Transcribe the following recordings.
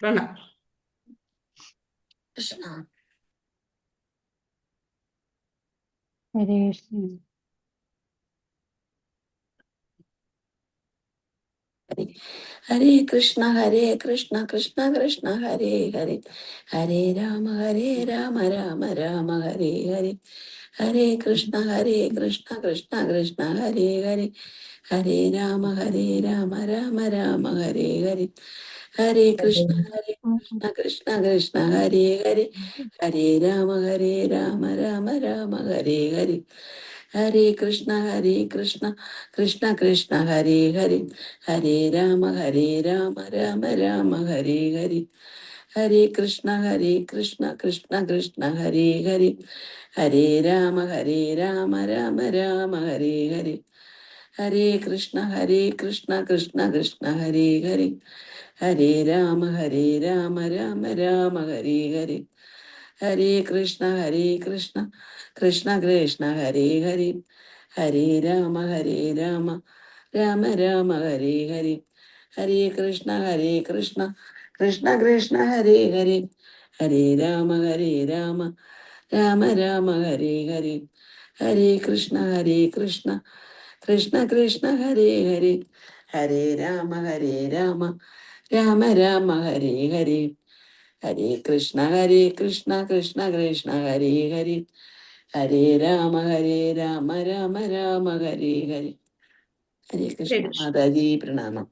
പ്രണാം. കൃഷ്ണ. ഹരേ കൃഷ്ണ. ഹരേ കൃഷ്ണ ഹരേ കൃഷ്ണ കൃഷ്ണ കൃഷ്ണ ഹരേ ഹരേ, ഹരേ രാമ രാമ രാമ ഹരേ ഹരേ, ഹരേ കൃഷ്ണ കൃഷ്ണ കൃഷ്ണ ഹരേ ഹരേ, ഹരേ രാമ രാമ രാമ ഹരേ ഹരേ, ഹരേ കൃഷ്ണ കൃഷ്ണ കൃഷ്ണ ഹരേ ഹരേ, ഹരേ രാമ രാമ ഹരേ ഹരേ, ഹരേ കൃഷ്ണ കൃഷ്ണ കൃഷ്ണ ഹരേ ഹരേ, ഹരേ രാമ രാമ ഹരേ ഹരേ, ഹരേ കൃഷ്ണ കൃഷ്ണ കൃഷ്ണ ഹരേ ഹരേ, ഹരേ രാമ രാമ ഹരേ ഹരേ, ഹരേ കൃഷ്ണ കൃഷ്ണ കൃഷ്ണ ഹരേ ഹരേ, ഹരേ രാമ രാമ ഹരേ ഹരേ, ഹരേ കൃഷ്ണ കൃഷ്ണ കൃഷ്ണ ഹരേ ഹരേ, ഹരേ രാമ രാമ ഹരേ ഹരേ, ഹരേ കൃഷ്ണ കൃഷ്ണ കൃഷ്ണ ഹരേ ഹരേ, ഹരേ രാമ രാമ ഹരേ ഹരേ, ഹരേ കൃഷ്ണ കൃഷ്ണ കൃഷ്ണ ഹരേ ഹരേ, ഹരേ രാമ രാമ ഹരേ ഹരേ, ഹരേ കൃഷ്ണ കൃഷ്ണ കൃഷ്ണ ഹരേ ഹരേ, ഹരേ രാമ രാമ ഹരേ ഹരേ. ഹരേ കൃഷ്ണ. മാതാജി പ്രണാമം.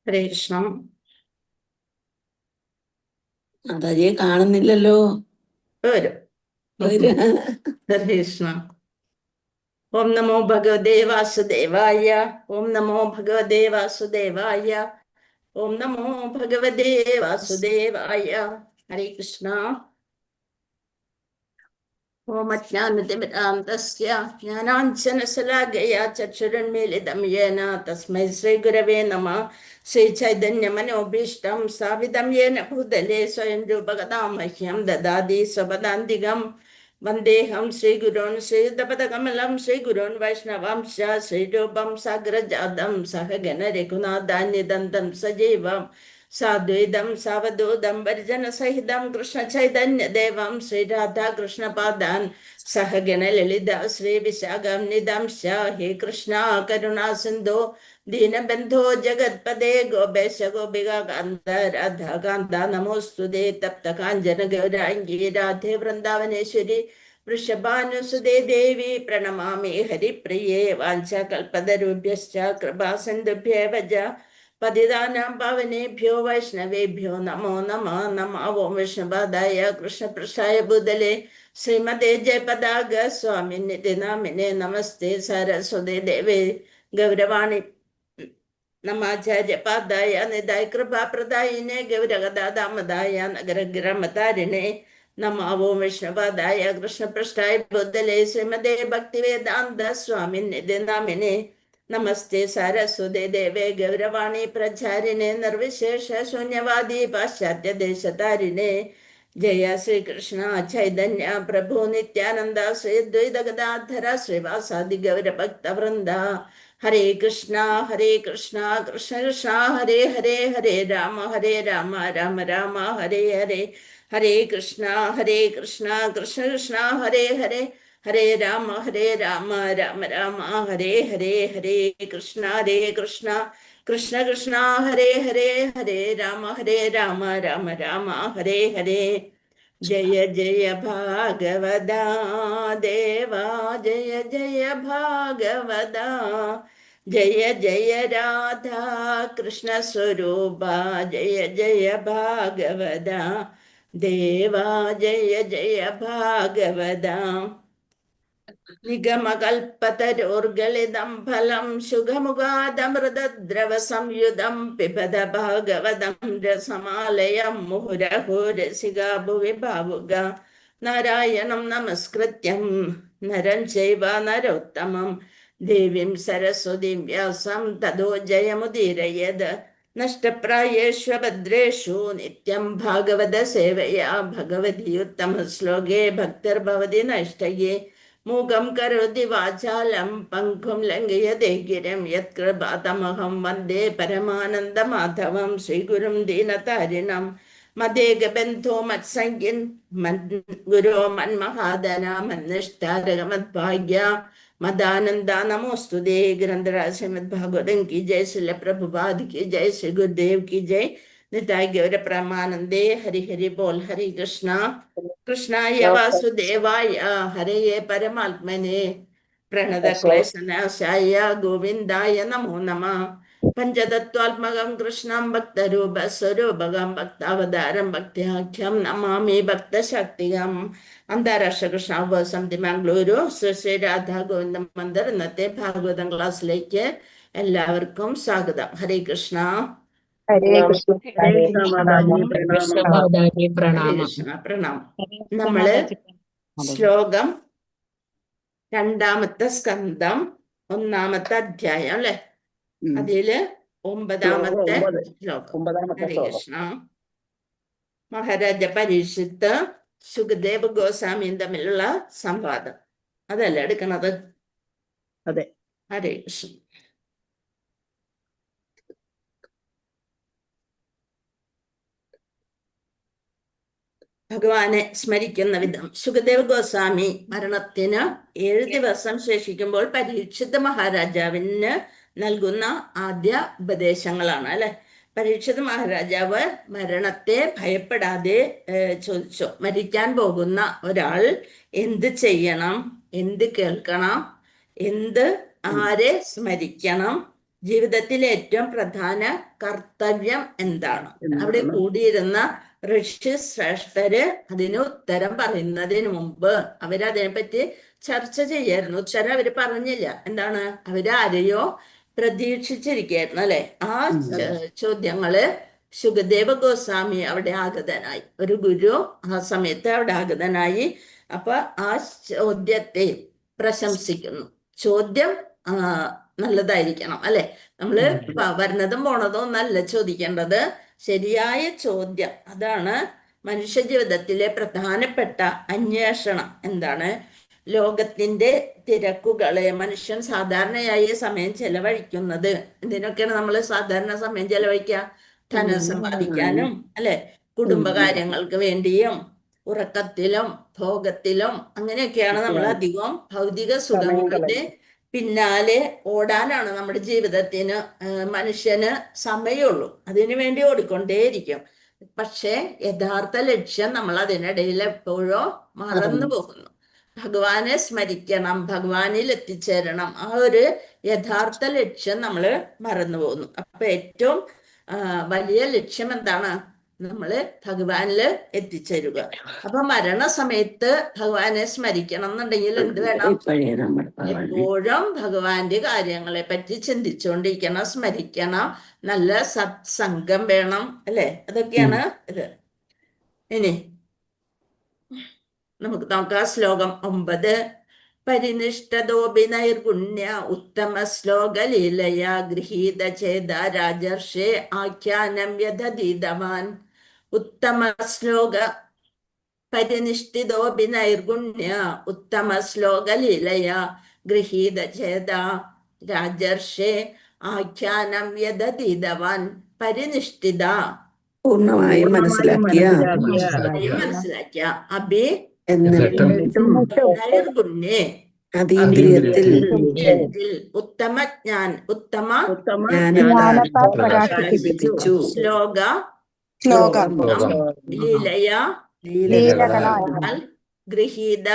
ഹരേ കൃഷ്ണ. മാതാജിയെ കാണുന്നില്ലല്ലോ. വരും. ഹരേ കൃഷ്ണ. ഓം നമോ ഭഗവതേ വാസുദേവായ. ഓം നമോ ഭഗവതേ വാസുദേവായ. ഓം നമോ ഭഗവതേ വാസുദേവായ. ഹരേ കൃഷ്ണ. ഓം അജ്ഞാനതിമിരാന്തസ്യ ജ്ഞാനാഞ്ജനശലാകയാ ചക്ഷുരുന്മീലിതം യേന തസ്മൈ ശ്രീഗുരവേ നമഃ. ശ്രീചൈതന്യമനോഭീഷ്ടം സ്ഥാപിതം യേന ഭൂതലേ സ്വയം രൂപകഥാ മഹ്യം ദദാതി സ്വപദാന്തികം. വന്ദേഹം ശ്രീഗുരോൻ ശ്രീയുതപദകമലം ശ്രീഗുരോൻ വൈഷ്ണവാംശ ശ്രീരൂപം സാഗ്രജാതം സഹഗണ രഘുനാഥാന്യദന്തം സജീവം സാദ്വൈതം സാവധൂതം പരിജനസഹിതം കൃഷ്ണചൈതന്യദേവം ശ്രീരാധാകൃഷ്ണപാദാൻ സഹഗണ ലളിത ശ്രീവിശാഖാംനിദംശ. ഹേ കൃഷ്ണ കരുണാ സിന്ധോ ദീനബന്ധോ ജഗത്പദേ ഗോപേശ ഗോപികാന്ത രാധാകാന്ത നമോസ്തുതേ. തപ്തകാഞ്ചന ഗൗരാംഗീ രാധേ വൃന്ദാവനേശ്വരി വൃഷഭാനുസുതേ ദേവി പ്രണമാമി ഹരിപ്രിയേ. വാഞ്ചാകൽപതരുഭ്യശ്ച കൃപാ സിന്ധുഭ്യേവ ച പതിതാനാം പാവനേഭ്യോ വൈഷ്ണവേഭ്യോ നമോ നമഃ. നമഃ ഓം വിഷ്ണുപാദായ കൃഷ്ണപൃഷ്ഠായ ഭൂതലേ ശ്രീമതേ ജയപതാക സ്വാമിനിധി നാമിനെ നമസ്തേ സരസ്വതേ ദേവേ ഗൗരവാണി നമാചാര്യപാദായ നിതായ കൃപാപ്രദായിനെ ഗൗരഗദാദാമദായ നഗരഗ്രമതാരിണേ. നമഃ ഓം വിഷ്ണുപാദായ കൃഷ്ണപൃഷ്ഠായ ഭൂതലേ ശ്രീമതേ ഭക്തിവേദാന്ത സ്വാമിനിധി നാമിനെ നമസ്തേ സരസ്വതേ ദേവേ ഗൗരവാണി പ്രചാരിണേ നിർവിശേഷ ശൂന്യവാദി പാശ്ചാത്യ ദേശതാരിണേ. ജയ ശ്രീകൃഷ്ണ ചൈതന്യ പ്രഭു നിത്യാനന്ദ ശ്രീ ദ്വൈത ഗദാധര ശ്രീവാസാദി ഗൗരഭക്തവൃന്ദ. ഹരേ കൃഷ്ണ കൃഷ്ണ കൃഷ്ണ ഹരേ ഹരേ, ഹരേ രാമ രാമ രാമ ഹരേ ഹരേ, ഹരേ കൃഷ്ണ കൃഷ്ണ കൃഷ്ണ ഹരേ ഹരേ, ഹരേ രാമ രാമ രാമ ഹരേ ഹരേ, ഹരേ കൃഷ്ണ കൃഷ്ണ കൃഷ്ണ ഹരേ ഹരേ, ഹരേ രാമ രാമ രാമ ഹരേ ഹരേ. ജയ ജയ ഭാഗവത ദേവാ ജയ ജയ ഭാഗവത, ജയ ജയ രാധാ കൃഷ്ണ സ്വരൂപ ജയ ജയ ഭാഗവത ദേവാ ജയ ജയ ഭാഗവത. നിഗമകൽപതരോർഗളിതം ഫലം ശുഖമുഖാദമൃതദ്രവ സംയുതം പിബത ഭാഗവതം രസമാലയം മുഹുരഹോ രസികാ ഭുവി ഭാവുക. നാരായണം നമസ്കൃത്യം നരം ചൈവ നരോത്തമം ദേവീം സരസ്വതീം വ്യാസം തതോ ജയമുദീരയത്. നഷ്ടപ്രായേഷു ഭദ്രേഷു നിത്യം ഭാഗവത സേവയാ ഭഗവതി ഉത്തമ ശ്ലോകേ ഭക്തിർഭവതി നഷ്ടയേ. മൂകം കരോതി വാചാലം പങ്കും ലംഘയതേ ഗിരം യത്കൃപാതമഹം വന്ദേ പരമാനന്ദമാധവം ശ്രീഗുരും ദീനതാരിണം മദേകബന്ധോ മത്സംഗിൻ ഗുരോ മന്മഹാദന മന്നിഷ്ഠാരകമദ്ഭാഗ്യ मदानंदा नमोस्तुते। ग्रंथराज श्रीमद् भागवतम की जय, श्रील प्रभुपाद की जय, श्री गुरुदेव की जय। निताय गौर प्रेमानंदे। हरि हरि बोल। हरे कृष्णा। कृष्णाय वासुदेवाय हरे परमात्मने प्रणतक्लेशनाशाय गोविंदाय नमो नमः। पंचतत्त्वात्मकं कृष्णं भक्तरूपस्वरूपकं भक्तावतारं भक्त्याख्यं नमामि भक्तशक्तिकम्। അന്താരാഷ്ട്ര കൃഷ്ണ സമിതി മംഗളൂരു ശ്രീ രാധാ ഗോവിന്ദ മന്ദിർ ഇന്നത്തെ ഭാഗവതം ക്ലാസ്സിലേക്ക് എല്ലാവർക്കും സ്വാഗതം. ഹരേ കൃഷ്ണ. ഹരേ കൃഷ്ണ. ഹരേ കൃഷ്ണ കൃഷ്ണ പ്രണാമം. നമ്മള് ശ്ലോകം 2-ാമത്തെ സ്കന്ധം 1-ാമത്തെ അധ്യായം അല്ലെ, അതില് 9-ാമത്തെ ശ്ലോകം. ഹരേ കൃഷ്ണ. മഹാരാജ പരീക്ഷിത്ത് സുഖദേവ് ഗോസ്വാമിയും തമ്മിലുള്ള സംവാദം അതല്ലേ എടുക്കണത്? അതെ. ഹരേ കൃഷ്ണ. ഭഗവാനെ സ്മരിക്കുന്ന വിധം. സുഖദേവ് ഗോസ്വാമി മരണത്തിന് 7 ദിവസം ശേഷിക്കുമ്പോൾ പരീക്ഷിത് മഹാരാജാവിന് നൽകുന്ന ആദ്യ ഉപദേശങ്ങളാണ് അല്ലെ. പരീക്ഷിത് മഹാരാജാവ് മരണത്തെ ഭയപ്പെടാതെ ചോദിച്ചു, മരിക്കാൻ പോകുന്ന ഒരാൾ എന്ത് ചെയ്യണം, എന്ത് കേൾക്കണം, ആരെ സ്മരിക്കണം, ജീവിതത്തിലെ ഏറ്റവും പ്രധാന കർത്തവ്യം എന്താണ്? അവിടെ കൂടിയിരുന്ന ഋഷി ശ്രേഷ്ഠര് അതിന് ഉത്തരം പറയുന്നതിന് മുമ്പ് അവരതിനെപ്പറ്റി ചർച്ച ചെയ്യായിരുന്നു. ഉത്തരം അവര് പറഞ്ഞില്ല. എന്താണ്? അവരാരെയോ പ്രതീക്ഷിച്ചിരിക്കുകയായിരുന്നു അല്ലെ. ആ ചോദ്യങ്ങള് സുഖദേവ ഗോസ്വാമി അവിടെ ആഗതനായി. ഒരു ഗുരു ആ സമയത്ത് അവിടെ ആഗതനായി. അപ്പൊ ആ ചോദ്യത്തെ പ്രശംസിക്കുന്നു. ചോദ്യം നല്ലതായിരിക്കണം അല്ലെ. നമ്മള് വരുന്നതും പോണതും ഒന്നല്ല ചോദിക്കേണ്ടത്, ശരിയായ ചോദ്യം. അതാണ് മനുഷ്യ ജീവിതത്തിലെ പ്രധാനപ്പെട്ട അന്വേഷണം. എന്താണ്? ലോകത്തിന്റെ തിരക്കുകളെ മനുഷ്യൻ സാധാരണയായി സമയം ചെലവഴിക്കുന്നത് ഇതിനൊക്കെയാണ്. നമ്മൾ സാധാരണ സമയം ചെലവഴിക്കുക ധനം സമ്പാദിക്കാനും അല്ലെ, കുടുംബകാര്യങ്ങൾക്ക് വേണ്ടിയും ഉറക്കത്തിലും ഭോഗത്തിലും അങ്ങനെയൊക്കെയാണ് നമ്മൾ അധികം ഭൗതിക സുഖങ്ങളുടെ പിന്നാലെ ഓടാനാണ് നമ്മുടെ ജീവിതത്തിന് മനുഷ്യന് സമയമുള്ളൂ. അതിനു വേണ്ടി ഓടിക്കൊണ്ടേയിരിക്കും. പക്ഷെ യഥാർത്ഥ ലക്ഷ്യം നമ്മൾ അതിനിടയിൽ എപ്പോഴോ മറന്നു പോകുന്നു. ഭഗവാനെ സ്മരിക്കണം, ഭഗവാനിൽ എത്തിച്ചേരണം. ആ ഒരു യഥാർത്ഥ ലക്ഷ്യം നമ്മൾ മറന്നു പോകുന്നു. അപ്പൊ ഏറ്റവും വലിയ ലക്ഷ്യം എന്താണ്? നമ്മള് ഭഗവാനില് എത്തിച്ചേരുക. അപ്പൊ മരണസമയത്ത് ഭഗവാനെ സ്മരിക്കണം എന്നുണ്ടെങ്കിൽ എന്ത് വേണം? എപ്പോഴും ഭഗവാന്റെ കാര്യങ്ങളെ പറ്റി ചിന്തിച്ചുകൊണ്ടിരിക്കണം, സ്മരിക്കണം, നല്ല സത്സംഗം വേണം അല്ലെ. അതൊക്കെയാണ് ഇത്. ഇനി നമുക്ക് നോക്കാം. ശ്ലോകം 9. പരിനിഷ്ഠതോപി നൈർഗുണ്യ ഉത്തമ ശ്ലോക ലീലയാ ഗൃഹീത ചേത രാജർഷേ ആഖ്യാനം യഥതീതവാൻ. ഉത്തമ ശ്ലോക പരിനിഷ്ഠിതോപി നൈർഗുണ്യ ഉത്തമ ശ്ലോക ലീലയാ ഗൃഹീത ചേത രാജർഷേ ആഖ്യാനം യഥതീതവാൻ. പരിനിഷ്ഠിത പൂർണ്ണമായും മനസ്സിലാക്കിയ അഭി നൈർഗുണ്യേ അതീന്ദ്രിയത്തിൽ ഉത്തമ ജ്ഞാൻ ഉത്തമ പ്രകാശിപ്പിച്ചു. ശ്ലോക ലീലയ ഗൃഹീത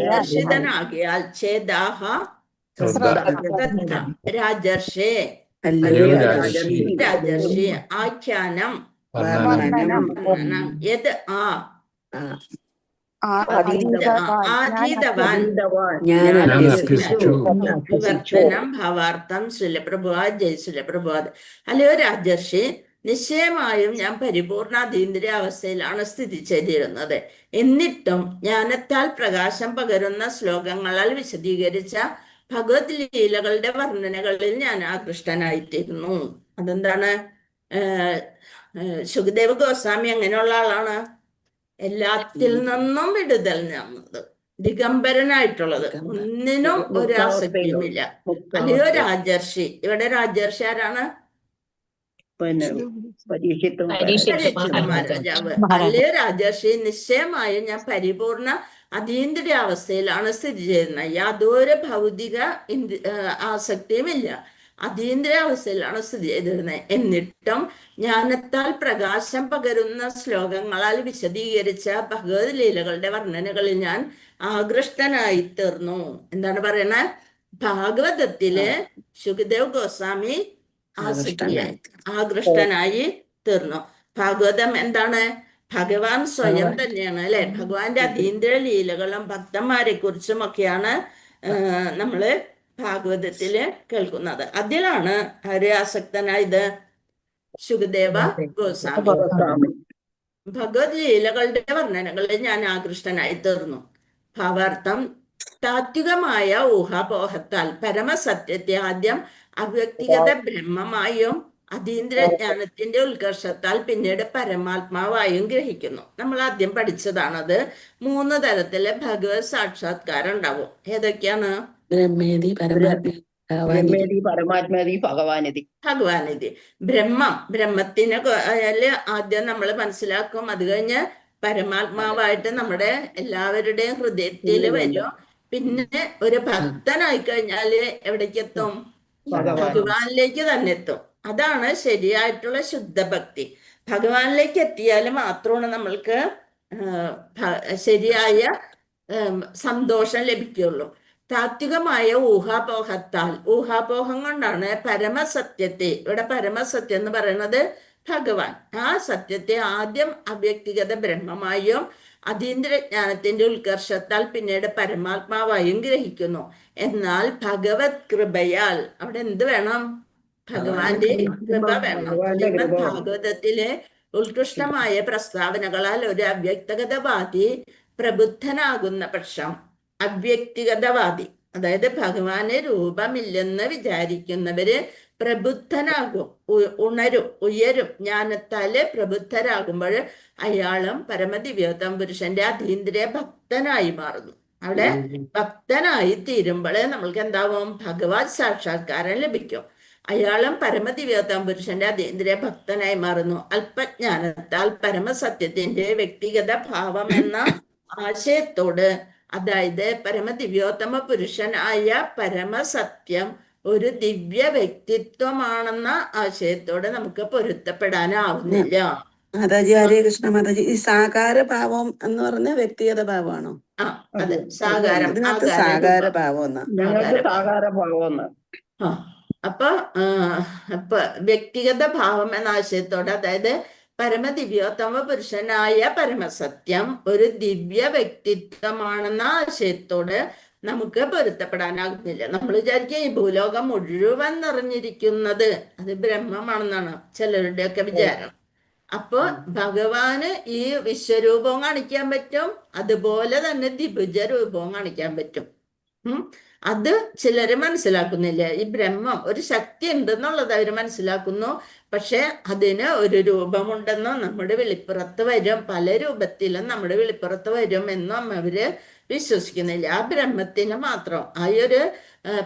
ആകർഷിതനാകിയാൽ ചേദാഹ രാജർഷേ രാജർഷി ആഖ്യാനം യത് ആധീതവാൻ വിവർത്തനം ഭാവാർത്ഥം. ശ്രീല പ്രഭുപാദ്. ജയ് ശ്രീല പ്രഭുപാദ്. അല്ലയോ രാജർഷി, നിശ്ചയമായും ഞാൻ പരിപൂർണ അതീന്ദ്രിയ അവസ്ഥയിലാണ് സ്ഥിതി ചെയ്തിരുന്നത്. എന്നിട്ടും ജ്ഞാനത്താൽ പ്രകാശം പകരുന്ന ശ്ലോകങ്ങളാൽ വിശദീകരിച്ച ഭഗവത് ലീലകളുടെ വർണ്ണനകളിൽ ഞാൻ ആകൃഷ്ടനായിത്തീരുന്നു. അതെന്താണ്? സുഖദേവ് ഗോസ്വാമി അങ്ങനെയുള്ള ആളാണ്. എല്ലാത്തിൽ നിന്നും വിടുതൽ നേടുന്നത്, ദിഗംബരനായിട്ടുള്ളത്, ദിഗംബരൻ. ഒന്നിനും ഒരു ആസക്തിയുമില്ല. അല്ലയോ രാജർഷി, ഇവിടെ രാജർഷി ആരാണ്? പിന്നെ പരീക്ഷിത്തും പരീക്ഷിത മഹാരാജാവ്. അല്ലയോ രാജർഷി, നിശ്ചയമായും ഞാൻ പരിപൂർണ അതീന്ദ്രിയ അവസ്ഥയിലാണ് സ്ഥിതി ചെയ്യുന്നത്. യാതൊരു ഭൗതിക ആസക്തിയുമില്ല. അതീന്ദ്രിയ അവസ്ഥയിലാണ് സ്ഥിതി ചെയ്തിരുന്നത്. എന്നിട്ടും ജ്ഞാനത്താൽ പ്രകാശം പകരുന്ന ശ്ലോകങ്ങളാൽ വിശദീകരിച്ച ഭഗവത് ലീലകളുടെ വർണ്ണനകളിൽ ഞാൻ ആകൃഷ്ടനായി തീർന്നു. എന്താണ് പറയണേ? ഭാഗവതത്തില് ശുകദേവ് ഗോസ്വാമി ആകൃഷ്ടനായി തീർന്നു. ഭാഗവതം എന്താണ്? ഭഗവാൻ സ്വയം തന്നെയാണ്, അല്ലെ? ഭഗവാന്റെ അതീന്ദ്രിയ ലീലകളും ഭക്തന്മാരെ കുറിച്ചും ഒക്കെയാണ് നമ്മള് ഭാഗവതത്തില് കേൾക്കുന്നത്. അതിലാണ് ആര് ആസക്തനായത്? ശുകദേവ ഗോസ്വാമി. ഭഗവത് ലീലകളുടെ വർണ്ണനകളിൽ ഞാൻ ആകൃഷ്ടനായി തീർന്നു. ഭാവാർത്ഥം: താത്വികമായ ഊഹാപോഹത്താൽ പരമസത്യത്തെ ആദ്യം അവ്യക്തിഗത ബ്രഹ്മമായും അതീന്ദ്രിയ ജ്ഞാനത്തിന്റെ ഉത്കർഷത്താൽ പിന്നീട് പരമാത്മാവായും ഗ്രഹിക്കുന്നു. നമ്മൾ ആദ്യം പഠിച്ചതാണത്. 3 തരത്തില് ഭഗവത് സാക്ഷാത്കാരം ഉണ്ടാവും. ഏതൊക്കെയാണ്? ബ്രഹ്മേതി, പരമാത്മേതി, ഭഗവാനിധി. ഭഗവാനിധി. ബ്രഹ്മത്തിന് ആദ്യം നമ്മൾ മനസ്സിലാക്കും. അത് കഴിഞ്ഞ് പരമാത്മാവായിട്ട് നമ്മുടെ എല്ലാവരുടെയും ഹൃദയത്തിൽ വരും. പിന്നെ ഒരു ഭക്തനായി കഴിഞ്ഞാല് എവിടേക്കെത്തും? ഭഗവാനിലേക്ക് തന്നെ എത്തും. അതാണ് ശരിയായിട്ടുള്ള ശുദ്ധഭക്തി. ഭഗവാനിലേക്ക് എത്തിയാൽ മാത്രമാണ് നമ്മൾക്ക് ശരിയായ സന്തോഷം ലഭിക്കുള്ളൂ. താത്വികമായ ഊഹാപോഹം കൊണ്ടാണ് പരമസത്യത്തെ, ഇവിടെ പരമസത്യം എന്ന് പറയുന്നത് ഭഗവാൻ, ആ സത്യത്തെ ആദ്യം അവ്യക്തിഗത ബ്രഹ്മമായും അതീന്ദ്രിയ ജ്ഞാനത്തിന്റെ ഉത്കർഷത്താൽ പിന്നീട് പരമാത്മാവായും ഗ്രഹിക്കുന്നു. എന്നാൽ ഭഗവത് കൃപയാൽ അവിടെ എന്ത് വേണം? ഭഗവാന്റെ കൃപ വേണം. ശ്രീമദ് ഭാഗവതത്തിലെ ഉത്കൃഷ്ടമായ പ്രസ്താവനകളാൽ ഒരു അവ്യക്തഗതവാദി പ്രബുദ്ധനാകുന്ന പക്ഷം, അവ്യക്തിഗതവാദി അതായത് ഭഗവാന് രൂപമില്ലെന്ന് വിചാരിക്കുന്നവര് പ്രബുദ്ധനാകും, ഉയരും. ജ്ഞാനത്താല് പ്രബുദ്ധരാകുമ്പോൾ അയാളും പരമദിവ്യോത്തമ പുരുഷന്റെ അതീന്ദ്രിയ ഭക്തനായി മാറുന്നു. അവിടെ ഭക്തനായി തീരുമ്പോൾ നമ്മൾക്ക് എന്താവും? ഭഗവത് സാക്ഷാത്കാരം ലഭിക്കും. അയാളും പരമദിവ്യോത്തമ പുരുഷന്റെ അതീന്ദ്രിയ ഭക്തനായി മാറുന്നു. അല്പജ്ഞാനത്താൽ പരമസത്യത്തിന്റെ വ്യക്തിഗത ഭാവം എന്ന ആശയത്തോട്, അതായത് പരമദിവ്യോത്തമ പുരുഷനായ പരമസത്യം ഒരു ദിവ്യ വ്യക്തിത്വമാണെന്ന ആശയത്തോടെ നമുക്ക് പൊരുത്തപ്പെടാനാവുന്നില്ല. മാതാജി, ഹരേ കൃഷ്ണ. മാതാജി, ഈ സാകാര ഭാവം എന്ന് പറഞ്ഞ വ്യക്തിഗത ഭാവമാണ്. അതെ, സാകാരം. സാകാര ഭാവം അപ്പൊ വ്യക്തിഗത ഭാവം എന്ന ആശയത്തോടെ, അതായത് പരമദിവ്യോത്തമ പുരുഷനായ പരമസത്യം ഒരു ദിവ്യ വ്യക്തിത്വമാണെന്ന ആശയത്തോട് നമുക്ക് പൊരുത്തപ്പെടാനാകുന്നില്ല. നമ്മൾ വിചാരിക്കുക ഈ ഭൂലോകം മുഴുവൻ നിറഞ്ഞിരിക്കുന്നത് അത് ബ്രഹ്മമാണെന്നാണ് ചിലരുടെയൊക്കെ വിചാരം. അപ്പൊ ഭഗവാന് ഈ വിശ്വരൂപവും കാണിക്കാൻ പറ്റും, അതുപോലെ തന്നെ ദ്വിഭുജ രൂപവും കാണിക്കാൻ പറ്റും. അത് ചിലര് മനസ്സിലാക്കുന്നില്ല. ഈ ബ്രഹ്മം ഒരു ശക്തി ഉണ്ടെന്നുള്ളത് അവര് മനസ്സിലാക്കുന്നു. പക്ഷെ അതിന് ഒരു രൂപമുണ്ടെന്നും നമ്മുടെ വെളിപ്പുറത്ത് വരും, പല രൂപത്തിലും നമ്മുടെ വെളിപ്പുറത്ത് വരും എന്നും അവര് വിശ്വസിക്കുന്നില്ല. ആ ബ്രഹ്മത്തിന് മാത്രം, ആ ഒരു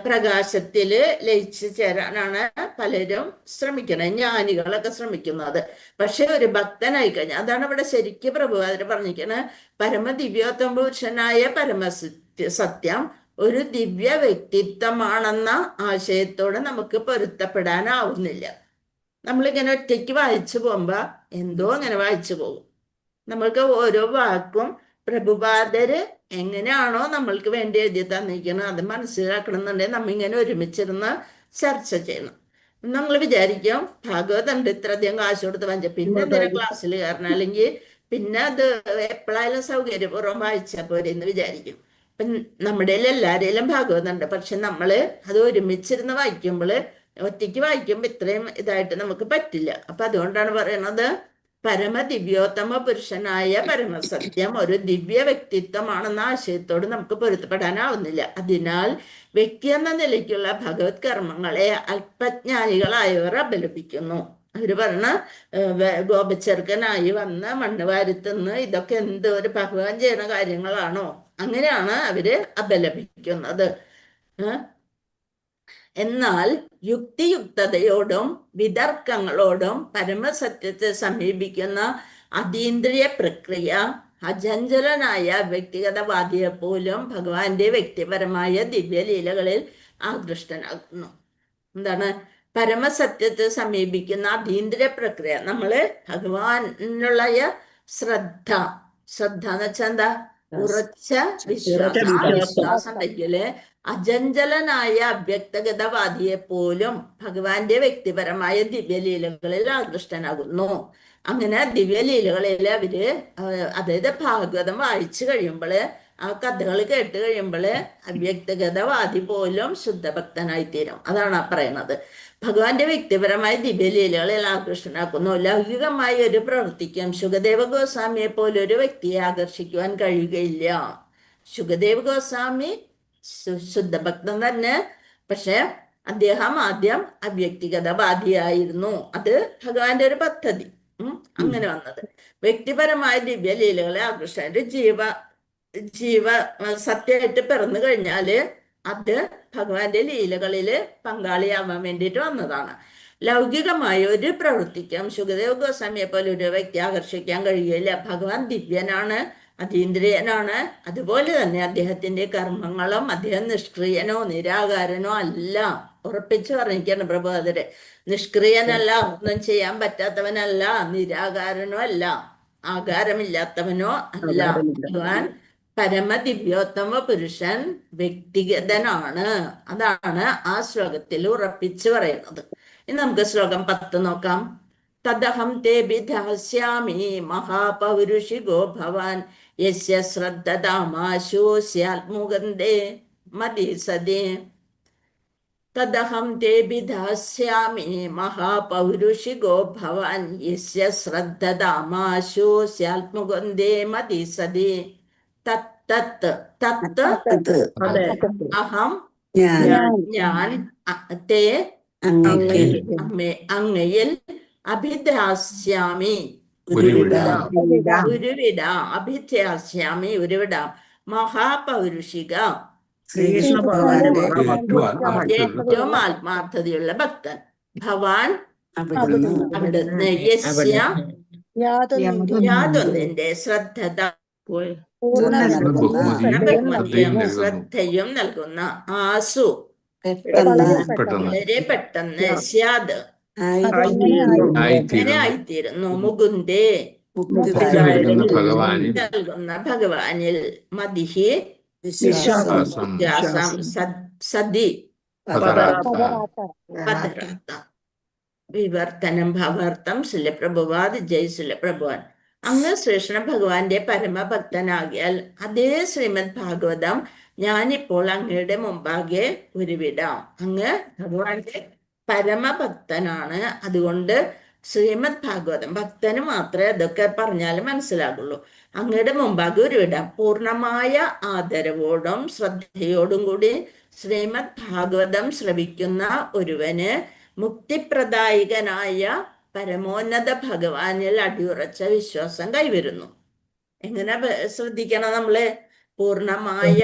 പ്രകാശത്തില് ലയിച്ചു ചേരാനാണ് പലരും ശ്രമിക്കുന്നത്, ജ്ഞാനികളൊക്കെ ശ്രമിക്കുന്നത്. പക്ഷെ ഒരു ഭക്തനായി കഴിഞ്ഞാൽ, അതാണ് ഇവിടെ ശരിക്കും പ്രഭുപാദര് പറഞ്ഞിരിക്കുന്നത്, പരമദിവ്യോത്തമ പുരുഷനായ പരമസത്യം ഒരു ദിവ്യ വ്യക്തിത്വമാണെന്ന ആശയത്തോടെ നമുക്ക് പൊരുത്തപ്പെടാനാവുന്നില്ല. നമ്മളിങ്ങനെ ഒറ്റയ്ക്ക് വായിച്ചു പോകുമ്പോ എന്തോ അങ്ങനെ വായിച്ചു പോകും. നമ്മൾക്ക് ഓരോ വാക്കും പ്രഭുപാദര് എങ്ങനെയാണോ നമ്മൾക്ക് വേണ്ടി എഴുതി തന്നിരിക്കുന്നത് അത് മനസ്സിലാക്കണം എന്നുണ്ടെങ്കിൽ നമ്മ ഇങ്ങനെ ഒരുമിച്ചിരുന്ന് ചർച്ച ചെയ്യണം. നമ്മൾ വിചാരിക്കും ഭാഗവതം ഉണ്ട്, ഇത്രയധികം കാശ് കൊടുത്ത് വാങ്ങിച്ച പിന്നെ എന്തിനാ ക്ലാസ്സിൽ കയറണം, അല്ലെങ്കിൽ പിന്നെ അത് എപ്പോഴായാലും സൗകര്യപൂർവ്വം വായിച്ചാൽ പോരെ എന്ന് വിചാരിക്കും. ഇപ്പം നമ്മുടെ എല്ലാവരെയും ഭാഗവതം ഉണ്ട്, പക്ഷെ നമ്മള് അത് ഒരുമിച്ചിരുന്ന് വായിക്കുമ്പോൾ, ഒറ്റയ്ക്ക് വായിക്കുമ്പോൾ ഇത്രയും ഇതായിട്ട് നമുക്ക് പറ്റില്ല. അപ്പൊ അതുകൊണ്ടാണ് പറയണത്, പരമദിവ്യോത്തമ പുരുഷനായ പരമസത്യം ഒരു ദിവ്യ വ്യക്തിത്വമാണെന്ന ആശയത്തോട് നമുക്ക് പൊരുത്തപ്പെടാനാവുന്നില്ല. അതിനാൽ വ്യക്തി എന്ന നിലയ്ക്കുള്ള ഭഗവത് കർമ്മങ്ങളെ അല്പജ്ഞാനികളായവർ അപലപിക്കുന്നു. അവര് പറഞ്ഞ ഗോപച്ചെറുക്കനായി വന്ന് മണ്ണ് വാരുത്തുന്ന് ഇതൊക്കെ എന്ത് ഒരു ഭഗവാൻ ചെയ്യുന്ന കാര്യങ്ങളാണോ അങ്ങനെയാണ് അവര് അപലപിക്കുന്നത്. എന്നാൽ യുക്തിയുക്തതയോടും വിതർക്കങ്ങളോടും പരമസത്യത്തെ സമീപിക്കുന്ന അതീന്ദ്രിയ പ്രക്രിയ അചഞ്ചലനായ വ്യക്തിഗതവാദിയെ പോലും ഭഗവാന്റെ വ്യക്തിപരമായ ദിവ്യലീലകളിൽ ആകൃഷ്ടനാകുന്നു. എന്താണ് പരമസത്യത്തെ സമീപിക്കുന്ന അതീന്ദ്രിയ പ്രക്രിയ? നമ്മള് ഭഗവാനുള്ള ശ്രദ്ധ എന്ന് വെച്ചാൽ എന്താ? ഉറച്ച വിശ്വാസം. ആ വിശ്വാസം ഉണ്ടെങ്കില് അചഞ്ചലനായ അവ്യക്തഗതവാദിയെ പോലും ഭഗവാന്റെ വ്യക്തിപരമായ ദിവ്യലീലകളിൽ ആകൃഷ്ടനാകുന്നു. അങ്ങനെ ദിവ്യലീലകളിൽ അവര് അതായത് ഭാഗവതം വായിച്ചു കഴിയുമ്പോള്, ആ കഥകൾ കേട്ട് കഴിയുമ്പോള് അവ്യക്തഗതവാദി പോലും ശുദ്ധഭക്തനായി തീരും. അതാണ് പറയണത്. ഭഗവാന്റെ വ്യക്തിപരമായ ദിവ്യലീലകളിൽ ആകൃഷ്ടനാക്കുന്നു. ലൗകികമായ ഒരു പ്രവൃത്തിക്കും ശുകദേവ ഗോസ്വാമിയെ പോലെ ഒരു വ്യക്തിയെ ആകർഷിക്കുവാൻ കഴിയുകയില്ല. ശുകദേവ് ഗോസ്വാമി ശുദ്ധഭക്തൻ തന്നെ, പക്ഷെ അദ്ദേഹം ആദ്യം അവ്യക്തിഗതവാദിയായിരുന്നു. അത് ഭഗവാന്റെ ഒരു പദ്ധതി. അങ്ങനെ വന്നത് വ്യക്തിപരമായ ദിവ്യലീലകളെ ആകർഷിച്ച ജീവ സത്യമായിട്ട് പിറന്നു കഴിഞ്ഞാല് അത് ഭഗവാന്റെ ലീലകളില് പങ്കാളിയാവാൻ വേണ്ടിയിട്ട് വന്നതാണ്. ലൗകികമായ ഒരു പ്രവൃത്തിക്കും ശുകദേവ് ഗോസ്വാമിയെ പോലെ ഒരു വ്യക്തി ആകർഷിക്കാൻ കഴിയില്ല. ഭഗവാൻ ദിവ്യനാണ്, അതീന്ദ്രിയനാണ്. അതുപോലെ തന്നെ അദ്ദേഹത്തിന്റെ കർമ്മങ്ങളും അദ്ദേഹം നിഷ്ക്രിയനോ നിരാകാരനോ അല്ല. ഉറപ്പിച്ചു പറഞ്ഞിരിക്കുകയാണ് പ്രഭുപാദര്. നിഷ്ക്രിയനല്ല, ഒന്നും ചെയ്യാൻ പറ്റാത്തവനല്ല, നിരാകാരനോ അല്ല, ആകാരമില്ലാത്തവനോ അല്ല. ഭഗവാൻ പരമദിവ്യോത്തമ പുരുഷൻ വ്യക്തിഗതനാണ്. അതാണ് ആ ശ്ലോകത്തിൽ ഉറപ്പിച്ചു പറയുന്നത്. ഇനി നമുക്ക് ശ്ലോകം 10 നോക്കാം. തദഹം തേ വിധാസ്യാമി മഹാപൗരുഷികോ ഭവാൻ യസ്യ ശ്രദ്ധതാമാശോസ്യാത്മുകന്ദേ മതി സദേ. തദഹം തേ വിധാസ്യാമി മഹാപൗരുഷികോ ഭവാൻ യസ്യ ശ്രദ്ധതാമാശോസ്യാത്മുകന്ദേ മതി സദേ. തത്ത് അഹം ഞാൻ തേ അങ്ങയിൽ അഭിധാസ്യാമി ഉരുവിടാം. അഭിധ്യാസ്യാമി ഉരുവിടാം. മഹാപൗരുഷിക ഏറ്റവും ആത്മാർത്ഥതയുള്ള ഭക്തൻ ഭവാൻ അവിടുന്ന് യസ്യ യാതൊന്നിന്റെ ശ്രദ്ധത ബഹുമതിയും ശ്രദ്ധയും നൽകുന്ന ആസു വളരെ പെട്ടെന്ന് സ്യാദ് അങ്ങനെ ആയിത്തീരുന്നു. മുകുന്ദേ നൽകുന്ന ഭഗവാനിൽ മതിഹി വിശ്വാസം സതി പദരാത്ത വിവർത്തനം ഭാവാർത്ഥം ശിലപ്രഭുവാദ് ജയ് ശിലപ്രഭുവാൻ. അങ്ങ് ശ്രീകൃഷ്ണ ഭഗവാന്റെ പരമഭക്തനാകിയാൽ അതേ ശ്രീമദ് ഭാഗവതം ഞാനിപ്പോൾ അങ്ങയുടെ മുമ്പാകെ ഉരുവിടാം. അങ്ങ് ഭഗവാന്റെ പരമഭക്തനാണ്. അതുകൊണ്ട് ശ്രീമദ് ഭാഗവതം ഭക്തന് മാത്രമേ അതൊക്കെ പറഞ്ഞാൽ മനസ്സിലാകുള്ളൂ. അങ്ങയുടെ മുമ്പാകെ ഉരുവിടാം. പൂർണ്ണമായ ആദരവോടും ശ്രദ്ധയോടും കൂടി ശ്രീമദ് ഭാഗവതം ശ്രവിക്കുന്ന ഒരുവന് മുക്തിപ്രദായകനായ പരമോന്നത ഭഗവാനിൽ അടിയുറച്ച വിശ്വാസം കൈവരുന്നു. എങ്ങനെ ശ്രദ്ധിക്കണം? നമ്മള് പൂർണ്ണമായ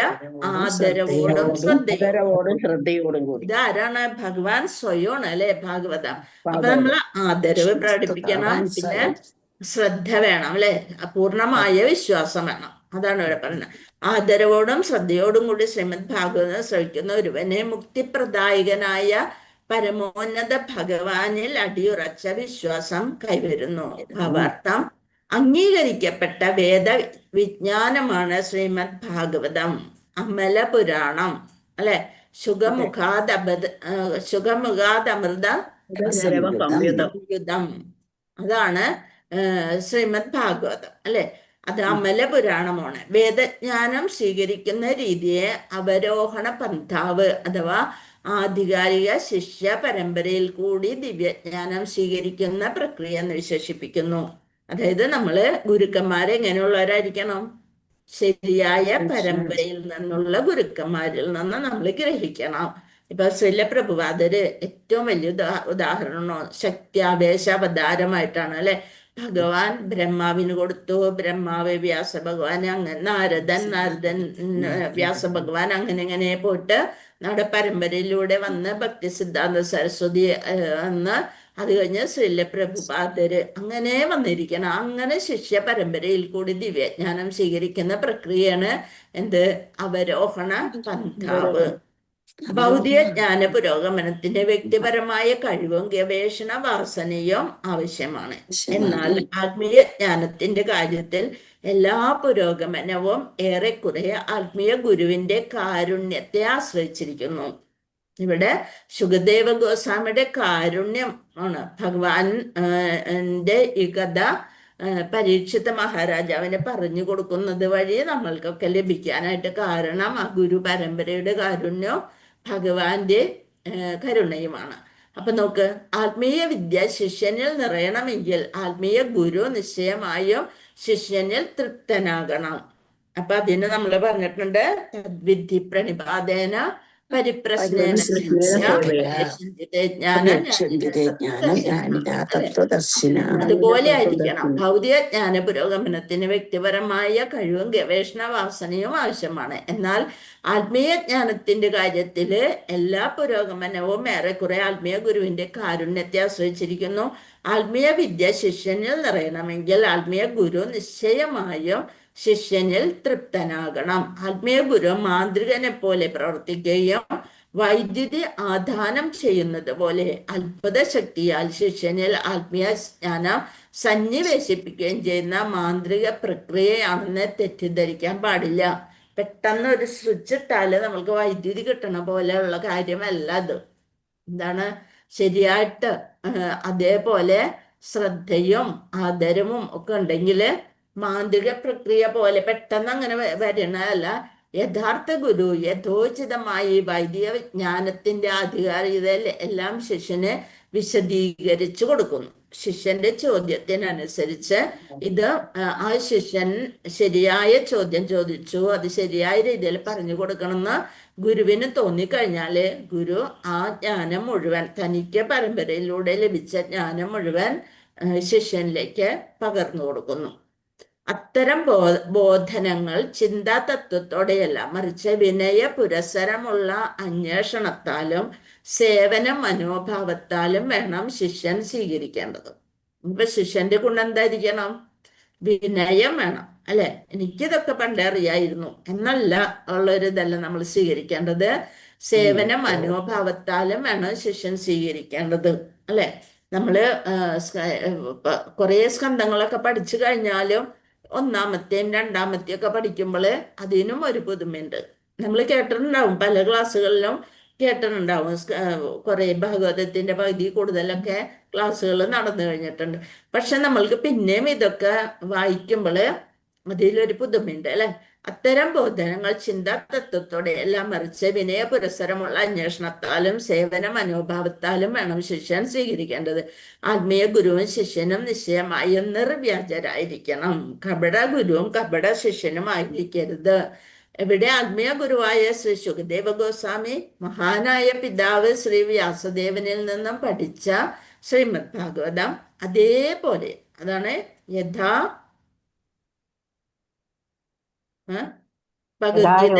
ആദരവോടും ശ്രദ്ധയോടും കൂടി. ഇതാരാണ്? ഭഗവാൻ സ്വയമാണ് അല്ലെ ഭാഗവതം. അപ്പൊ നമ്മൾ ആദരവ് പ്രകടിപ്പിക്കണം, പിന്നെ ശ്രദ്ധ വേണം അല്ലെ, പൂർണ്ണമായ വിശ്വാസം വേണം. അതാണ് ഇവിടെ പറയുന്നത്. ആദരവോടും ശ്രദ്ധയോടും കൂടി ശ്രീമദ് ഭാഗവതം ശ്രവിക്കുന്ന ഒരുവനെ മുക്തിപ്രദായകനായ പരമോന്നത ഭഗവാനിൽ അടിയുറച്ച വിശ്വാസം കൈവരുന്നു. ഭാവാർത്ഥം അംഗീകരിക്കപ്പെട്ട വേദ വിജ്ഞാനമാണ് ശ്രീമദ് ഭാഗവതം. അമല പുരാണം അല്ലെ, ശുഖമുഖാദമൃത സംയുതം. അതാണ് ശ്രീമദ് ഭാഗവതം അല്ലെ. അത് അമല പുരാണമാണ്. വേദജ്ഞാനം സ്വീകരിക്കുന്ന രീതിയെ അവരോഹണ പന്ഥാവ് അഥവാ ആധികാരിക ശിഷ്യ പരമ്പരയിൽ കൂടി ദിവ്യജ്ഞാനം സ്വീകരിക്കുന്ന പ്രക്രിയ എന്ന് വിശേഷിപ്പിക്കുന്നു. അതായത് നമ്മള് ഗുരുക്കന്മാരെ എങ്ങനെയുള്ളവരായിരിക്കണം? ശരിയായ പരമ്പരയിൽ നിന്നുള്ള ഗുരുക്കന്മാരിൽ നിന്ന് നമ്മൾ ഗ്രഹിക്കണം. ഇപ്പൊ ശിലപ്രഭുപാദര് ഏറ്റവും വലിയ ഉദാഹരണമോ ശക്തിയാവേശ അവതാരമായിട്ടാണ് അല്ലെ. ഭഗവാൻ ബ്രഹ്മാവിന് കൊടുത്തു, ബ്രഹ്മാവ് വ്യാസ ഭഗവാൻ, അങ്ങനെ നാരദൻ വ്യാസ ഭഗവാൻ, അങ്ങനെ പോയിട്ട് നമ്മുടെ പരമ്പരയിലൂടെ വന്ന് ഭക്തി സിദ്ധാന്ത സരസ്വതി വന്ന്, അത് കഴിഞ്ഞ് ശ്രീല പ്രഭുപാദര്, അങ്ങനെ വന്നിരിക്കണം. അങ്ങനെ ശിഷ്യ പരമ്പരയിൽ കൂടി ദിവ്യജ്ഞാനം സ്വീകരിക്കുന്ന പ്രക്രിയയാണ് എന്ത്? അവരോഹണ പന്ഥാവ്. ഭൗതിക ജ്ഞാന പുരോഗമനത്തിന് വ്യക്തിപരമായ കഴിവും ഗവേഷണ വാസനയും ആവശ്യമാണ്. എന്നാൽ ആത്മീയ ജ്ഞാനത്തിന്റെ കാര്യത്തിൽ എല്ലാ പുരോഗമനവും ഏറെക്കുറെ ആത്മീയ ഗുരുവിന്റെ കാരുണ്യത്തെ ആശ്രയിച്ചിരിക്കുന്നു. ഇവിടെ ശുകദേവ ഗോസ്വാമിയുടെ കാരുണ്യം ആണ് ഭഗവാന്റെ ഈ കഥ പരീക്ഷിത മഹാരാജാവിനെ പറഞ്ഞു കൊടുക്കുന്നത് വഴി നമ്മൾക്കൊക്കെ ലഭിക്കാനായിട്ട് കാരണം ആ ഗുരു പരമ്പരയുടെ കാരുണ്യവും ഭഗവാന്റെ കരുണയുമാണ്. അപ്പൊ നോക്ക്, ആത്മീയ വിദ്യ ശിഷ്യനിൽ നിറയണമെങ്കിൽ ആത്മീയ ഗുരു നിശ്ചയമായും ശിഷ്യനിൽ തൃപ്തനാകണം. അപ്പൊ അതിന് നമ്മൾ പറഞ്ഞിട്ടുണ്ട്, തദ്വിധി പ്രണിപാതേന പരിപ്രശ്നേന അതുപോലെ ആയിരിക്കണം. ഭൗതിക ജ്ഞാന പുരോഗമനത്തിന് വ്യക്തിപരമായ കഴിവും ഗവേഷണ വാസനയും ആവശ്യമാണ്. എന്നാൽ ആത്മീയ ജ്ഞാനത്തിന്റെ കാര്യത്തില് എല്ലാ പുരോഗമനവും ഏറെക്കുറെ ആത്മീയ ഗുരുവിന്റെ കാരുണ്യത്തെ ആശ്രയിച്ചിരിക്കുന്നു. ആത്മീയ വിദ്യ ശിഷ്യനിൽ നിറയണമെങ്കിൽ ആത്മീയ ഗുരു നിശ്ചയമായും ശിഷ്യനിൽ തൃപ്തനാകണം. ആത്മീയ ഗുരു മാന്ത്രികനെ പോലെ പ്രവർത്തിക്കുകയും വൈദ്യുതി ആധാനം ചെയ്യുന്നത് പോലെ അത്ഭുത ശക്തിയാൽ ശിഷ്യനിൽ ആത്മീയ ജ്ഞാനം സന്നിവേശിപ്പിക്കുകയും ചെയ്യുന്ന മാന്ത്രിക പ്രക്രിയയാണെന്ന് തെറ്റിദ്ധരിക്കാൻ പാടില്ല. പെട്ടെന്ന് ഒരു സ്വിച്ച് ഇട്ടാല് നമ്മൾക്ക് വൈദ്യുതി കിട്ടണ പോലെയുള്ള കാര്യമല്ല അത്. എന്താണ്? ശരിയായിട്ട് അതേപോലെ ശ്രദ്ധയും ആദരവും ഒക്കെ ഉണ്ടെങ്കിൽ മാന്ത്രിക പ്രക്രിയ പോലെ പെട്ടെന്ന് അങ്ങനെ വരണതല്ല. യഥാർത്ഥ ഗുരു യഥോചിതമായി വൈദിക ജ്ഞാനത്തിന്റെ ആധികാരികതയിൽ എല്ലാം ശിഷ്യന് വിശദീകരിച്ചു കൊടുക്കുന്നു. ശിഷ്യന്റെ ചോദ്യത്തിനനുസരിച്ച് ഇത് ആ ശിഷ്യൻ ശരിയായ ചോദ്യം ചോദിച്ചു, അത് ശരിയായ രീതിയിൽ പറഞ്ഞു കൊടുക്കണമെന്ന് ഗുരുവിന് തോന്നിക്കഴിഞ്ഞാല് ഗുരു ആ ജ്ഞാനം മുഴുവൻ, തനിക്ക് പരമ്പരയിലൂടെ ലഭിച്ച ജ്ഞാനം മുഴുവൻ ശിഷ്യനിലേക്ക് പകർന്നു കൊടുക്കുന്നു. അത്തരം ബോധനങ്ങൾ ചിന്താ തത്വത്തോടെയല്ല, മറിച്ച് വിനയ പുരസരമുള്ള അന്വേഷണത്താലും സേവന മനോഭാവത്താലും വേണം ശിഷ്യൻ സ്വീകരിക്കേണ്ടത്. ഇപ്പൊ ശിഷ്യന്റെ ഗുണം എന്തായിരിക്കണം? വിനയം വേണം, അല്ലെ? എനിക്കിതൊക്കെ പണ്ടേ അറിയായിരുന്നു എന്നല്ല ഉള്ളൊരിതല്ല നമ്മൾ സ്വീകരിക്കേണ്ടത്. സേവന മനോഭാവത്താലും വേണം ശിഷ്യൻ സ്വീകരിക്കേണ്ടത്, അല്ലെ? നമ്മള് കുറെ സ്കന്ധങ്ങളൊക്കെ പഠിച്ചു കഴിഞ്ഞാലും ഒന്നാമത്തെയും രണ്ടാമത്തെയും ഒക്കെ പഠിക്കുമ്പോൾ അതിനും ഒരു പുതുമയുണ്ട്. നമ്മൾ കേട്ടിട്ടുണ്ടാവും, പല ക്ലാസ്സുകളിലും കേട്ടിട്ടുണ്ടാവും. കുറെ ഭാഗവതത്തിന്റെ പകുതി കൂടുതലൊക്കെ ക്ലാസ്സുകൾ നടന്നു കഴിഞ്ഞിട്ടുണ്ട്. പക്ഷെ നമ്മൾക്ക് പിന്നെയും ഇതൊക്കെ വായിക്കുമ്പോൾ അതിലൊരു പുതുമയുണ്ട്, അല്ലെ? അത്തരം ബോധനങ്ങൾ ചിന്താ തത്വത്തോടെ എല്ലാം മറിച്ച് വിനയ പുരസരമുള്ള അന്വേഷണത്താലും സേവന മനോഭാവത്താലും വേണം ശിഷ്യൻ സ്വീകരിക്കേണ്ടത്. ആത്മീയ ഗുരുവും ശിഷ്യനും നിശ്ചയമായും നിർവ്യാജരായിരിക്കണം. കപട ഗുരുവും കപട ശിഷ്യനും ആയിരിക്കരുത്. ഇവിടെ ആത്മീയ ഗുരുവായ ശ്രീ ശുകദേവ ഗോസ്വാമി മഹാനായ പിതാവ് ശ്രീ വ്യാസദേവനിൽ നിന്നും പഠിച്ച ശ്രീമദ് ഭാഗവതം അതേപോലെ, അതാണ് ഭഗവത്ഗീത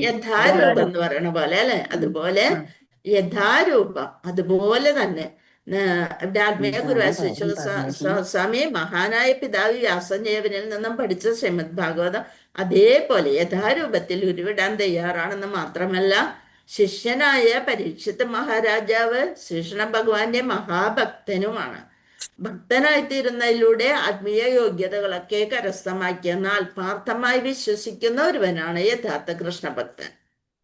യഥാരൂപം എന്ന് പറയണ പോലെ, അല്ലെ? അതുപോലെ യഥാരൂപം അതുപോലെ തന്നെ ഇവിടെ ആത്മീയ ഗുരുവായ ശ്രീ സ്വാമി മഹാനായ പിതാവ് വ്യാസദേവനിൽ നിന്നും പഠിച്ച ശ്രീമദ് ഭാഗവതം അതേപോലെ യഥാരൂപത്തിൽ ഉരുവിടാൻ തയ്യാറാണെന്ന് മാത്രമല്ല, ശിഷ്യനായ പരീക്ഷിത് മഹാരാജാവ് ശ്രീകൃഷ്ണ ഭഗവാന്റെ മഹാഭക്തനുമാണ്. ഭക്തനായിത്തീരുന്നതിലൂടെ ആത്മീയ യോഗ്യതകളൊക്കെ കരസ്ഥമാക്കിയെന്ന് ആത്മാർത്ഥമായി വിശ്വസിക്കുന്ന ഒരുവനാണ് യഥാർത്ഥ കൃഷ്ണഭക്തൻ.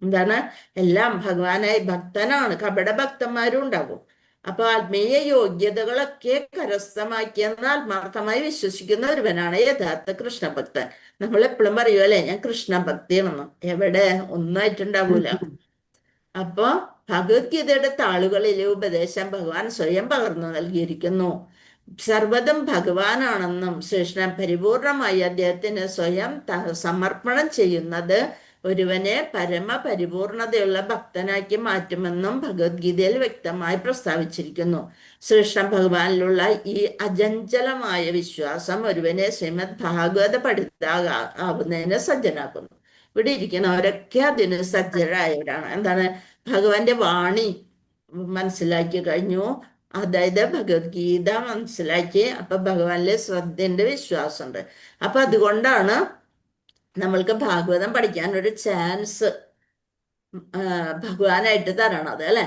എന്താണ്? എല്ലാം ഭഗവാനായി ഭക്തനാണ്. കപട ഭക്തന്മാരും ഉണ്ടാവും. അപ്പൊ ആത്മീയ യോഗ്യതകളൊക്കെ കരസ്ഥമാക്കിയെന്ന് ആത്മാർത്ഥമായി വിശ്വസിക്കുന്ന ഒരുവനാണ് യഥാർത്ഥ കൃഷ്ണഭക്തൻ. നമ്മൾ എപ്പോഴും പറയുമല്ലേ, ഞാൻ കൃഷ്ണഭക്തിയാണെന്ന്. എവിടെ? ഒന്നായിട്ടുണ്ടാവൂല. അപ്പൊ ഭഗവത്ഗീതയുടെ താളുകളിലെ ഉപദേശം ഭഗവാൻ സ്വയം പകർന്നു നൽകിയിരിക്കുന്നു. സർവ്വതും ഭഗവാനാണെന്നും ശ്രീകൃഷ്ണൻ പരിപൂർണമായി അദ്ദേഹത്തിന് സ്വയം സമർപ്പണം ചെയ്യുന്നത് ഒരുവനെ പരമപരിപൂർണതയുള്ള ഭക്തനാക്കി മാറ്റുമെന്നും ഭഗവത്ഗീതയിൽ വ്യക്തമായി പ്രസ്താവിച്ചിരിക്കുന്നു. ശ്രീകൃഷ്ണ ഭഗവാനിലുള്ള ഈ അചഞ്ചലമായ വിശ്വാസം ഒരുവനെ ശ്രീമദ് ഭാഗവത പഠിതാവുന്നതിന് സജ്ജനാക്കുന്നു. ഇവിടെ ഇരിക്കുന്നവരൊക്കെ അതിന് സജ്ജരായവരാണ്. എന്താണ്? ഭഗവാന്റെ വാണി മനസ്സിലാക്കി കഴിഞ്ഞു, അതായത് ഭഗവത്ഗീത മനസ്സിലാക്കി. അപ്പൊ ഭഗവാനിലെ ശ്രദ്ധന്റെ വിശ്വാസമുണ്ട്. അപ്പൊ അതുകൊണ്ടാണ് നമ്മൾക്ക് ഭാഗവതം പഠിക്കാൻ ഒരു ചാൻസ് ഭഗവാനായിട്ട് തരണത്, അല്ലെ?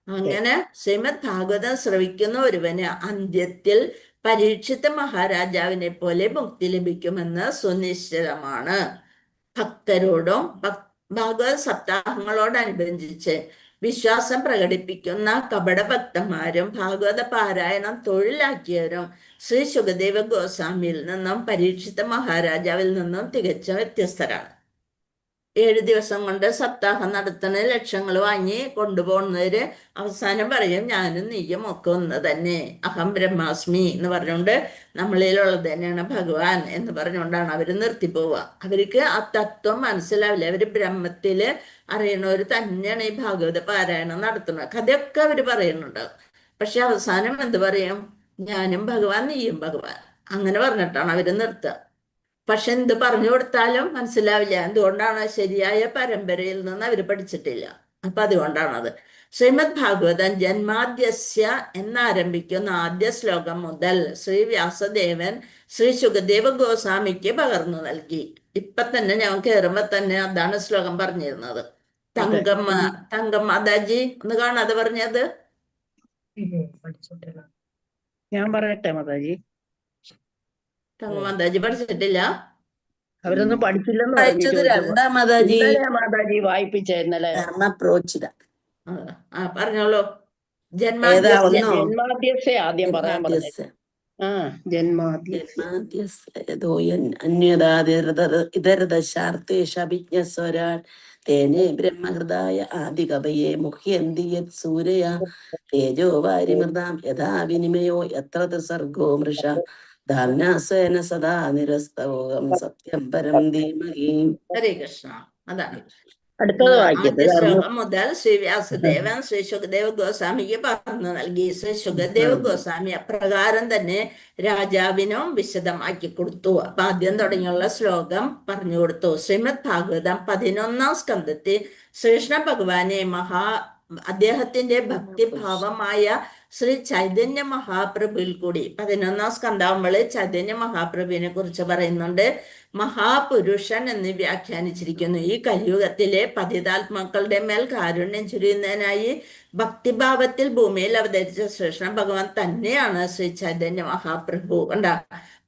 അങ്ങനെ ശ്രീമദ് ഭാഗവതം ശ്രവിക്കുന്ന ഒരുവന് അന്ത്യത്തിൽ പരീക്ഷിത മഹാരാജാവിനെ പോലെ മുക്തി ലഭിക്കുമെന്ന് സുനിശ്ചിതമാണ്. ഭക്തരോടും ഭാഗവത സപ്താഹങ്ങളോടനുബന്ധിച്ച് വിശ്വാസം പ്രകടിപ്പിക്കുന്ന കപടഭക്തന്മാരും ഭാഗവത പാരായണം തൊഴിലാക്കിയവരും ശ്രീ ശുകദേവ ഗോസ്വാമിയിൽ നിന്നും പരീക്ഷിത മഹാരാജാവിൽ നിന്നും തികച്ചും വ്യത്യസ്തരാണ്. 7 ദിവസം കൊണ്ട് സപ്താഹം നടത്തുന്ന ലക്ഷങ്ങൾ വാങ്ങി കൊണ്ടുപോകുന്നവര് അവസാനം പറയും, ഞാനും നീയും ഒക്കെ ഒന്ന് തന്നെ, അഹം ബ്രഹ്മാസ്മി എന്ന് പറഞ്ഞുകൊണ്ട് നമ്മളിലുള്ളത് തന്നെയാണ് ഭഗവാൻ എന്ന് പറഞ്ഞുകൊണ്ടാണ് അവർ നിർത്തിപ്പോവുക. അവർക്ക് ആ തത്വം മനസ്സിലാവില്ല. അവര് ബ്രഹ്മത്തില് അറിയണവർ തന്നെയാണ് ഈ ഭാഗവത പാരായണം നടത്തുന്നത്. കഥയൊക്കെ അവര് പറയുന്നുണ്ട്. പക്ഷെ അവസാനം എന്ത് പറയും? ഞാനും ഭഗവാൻ, നീയും ഭഗവാൻ, അങ്ങനെ പറഞ്ഞിട്ടാണ് അവര് നിർത്തുക. പക്ഷെ എന്ത് പറഞ്ഞു കൊടുത്താലും മനസ്സിലാവില്ല. എന്തുകൊണ്ടാണ്? ശരിയായ പരമ്പരയിൽ നിന്ന് അവർ പഠിച്ചിട്ടില്ല. അപ്പൊ അതുകൊണ്ടാണത്. ശ്രീമദ് ഭാഗവതം ജന്മാദ്യസ്യ എന്നാരംഭിക്കുന്ന ആദ്യ ശ്ലോകം മുതൽ ശ്രീ വ്യാസദേവൻ ശ്രീ ശുകദേവ ഗോസ്വാമിക്ക് പകർന്നു നൽകി. ഇപ്പൊ തന്നെ ഞാൻ കയറുമ്പോ തന്നെ അതാണ് ശ്ലോകം പറഞ്ഞിരുന്നത്. തങ്കം മാതാജി ഒന്ന് കാണാതെ പറഞ്ഞത്. ഞാൻ പറയട്ടെ മാതാജി? തങ്കം മാതാജി പഠിച്ചിട്ടില്ല? അവരൊന്നും പഠിച്ചില്ലെന്ന് വായിച്ചത് രണ്ടാ മാതാജി. മാതാജി വായിപ്പിച്ച ഇന്നലെ. പറഞ്ഞോളൂ. ജന്മാദ്യസ്യ ആദ്യം പറയാൻ പറഞ്ഞത്. ഇതരദശാർത്ഥേഷഭിജ്ഞസ്വരാൻ തേനേ ബ്രഹ്മഹൃദായ ആദികവയെ മുഹ്യന്തി യത് സൂരയ തേജോ വാരിമൃതാം യഥാ വിനിമയോ യത്ര സർഗോ മൃഷ ധാമ്നാസ്വേന സദാ നിരസ്തവോഹം സത്യം പരം ധീമഹി. ഹരേ കൃഷ്ണ. അതാണ് അടുത്തത് ആദ്യ ശ്ലോകം മുതൽ ശ്രീ വ്യാസദേവൻ ശ്രീ ശുകദേവ ഗോസ്വാമിക്ക് പകർന്നു നൽകി. ശ്രീ ശുകദേവ ഗോസ്വാമി അപ്രകാരം തന്നെ രാജാവിനും വിശദമാക്കി കൊടുത്തു. അപ്പൊ ആദ്യം തുടങ്ങിയുള്ള ശ്ലോകം പറഞ്ഞു കൊടുത്തു. ശ്രീമദ് ഭാഗവതം 11-ാം സ്കന്ധത്തിൽ ശ്രീകൃഷ്ണ ഭഗവാനെ അദ്ദേഹത്തിന്റെ ഭക്തിഭാവമായ ശ്രീ ചൈതന്യ മഹാപ്രഭുവിൽ കൂടി 11-ാം സ്കന്ധാവുമ്പോൾ ചൈതന്യ മഹാപ്രഭുവിനെ കുറിച്ച് പറയുന്നുണ്ട്. മഹാപുരുഷൻ എന്ന് വ്യാഖ്യാനിച്ചിരിക്കുന്നു. ഈ കലിയുഗത്തിലെ പതിതാത്മാക്കളുടെ മേൽ കാരുണ്യം ചുരിയുന്നതിനായി ഭക്തിഭാവത്തിൽ ഭൂമിയിൽ അവതരിച്ച ശ്രീകൃഷ്ണ ഭഗവാൻ തന്നെയാണ് ശ്രീ ചൈതന്യ മഹാപ്രഭു. കണ്ടാ,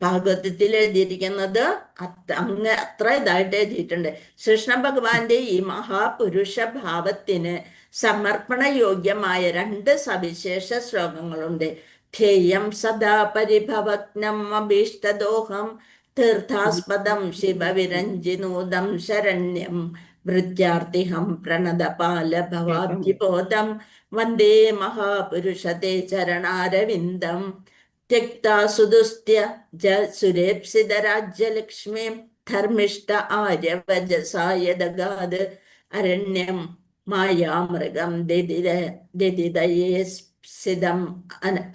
ഭാഗവതത്തിൽ എഴുതിയിരിക്കുന്നത് അത്ര ഇതായിട്ട് എഴുതിയിട്ടുണ്ട്. ശ്രീകൃഷ്ണ ഭഗവാന്റെ ഈ മഹാപുരുഷ ഭാവത്തിന് സമർപ്പണ യോഗ്യമായ 2 സവിശേഷ ശ്ലോകങ്ങളുണ്ട്. ധ്യേയം സദാ പരിഭവഗ്നം അഭീഷ്ടദോഹം തീർത്ഥാസ്പദം ശിവവിരഞ്ജിനൂദം ശരണ്യം വൃത്യാർത്തിഹം പ്രണതപാല ഭവാബ്ജിബോധം വന്ദേ മഹാപുരുഷത്തെ ചരണാരവിന്ദം ത്യക്താ സുദുസ്ത്യ സുരേപ്സിതരാജ്യലക്ഷ്മീം ധർമ്മിഷ്ഠ ആര്യവജസായദഗാത് അരണ്യം മായാമൃഗം ദദിതയേസിതം